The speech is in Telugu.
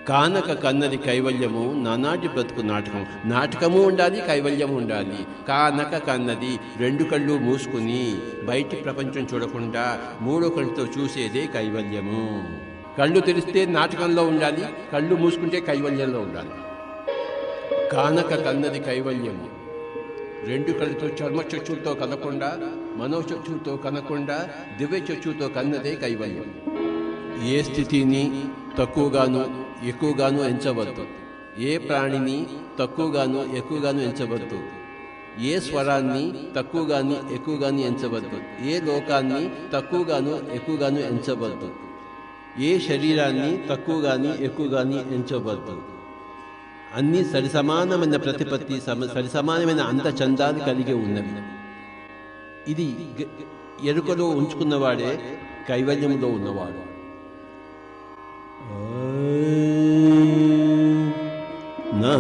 కానక కన్నది కైవల్యము నానాటి బ్రతుకు నాటకం. నాటకము ఉండాలి, కైవల్యము ఉండాలి. కానక కన్నది రెండు కళ్ళు మూసుకుని బయటి ప్రపంచం చూడకుండా మూడో కళ్ళతో చూసేదే కైవల్యము. కళ్ళు తెరిస్తే నాటకంలో ఉండాలి, కళ్ళు మూసుకుంటే కైవల్యంలో ఉండాలి. కానక కన్నది కైవల్యము రెండు కళ్ళతో చర్మచక్షులతో కనకుండా, మనోచక్షులతో కనకుండా దివ్య చక్షులతో కన్నదే కైవల్యం. ఏ స్థితిని తక్కువగాను ఎక్కువగాను ఎంచవద్దు. ఏ ప్రాణిని తక్కువగాను ఎక్కువగాను ఎంచవద్దు. ఏ స్వరాన్ని తక్కువగాను ఎక్కువగాను ఎంచవద్దు. ఏ లోకాన్ని తక్కువగాను ఎక్కువగాను ఎంచవద్దు. ఏ శరీరాన్ని తక్కువగాని ఎక్కువగాని ఎంచవద్దు. అన్నీ సరిసమానమైన ప్రతిపత్తి, సరిసమానమైన అందచందాలు కలిగి ఉన్నవి. ఇది ఎరుకలో ఉంచుకున్నవాడే కైవల్యంలో ఉన్నవాడు. నా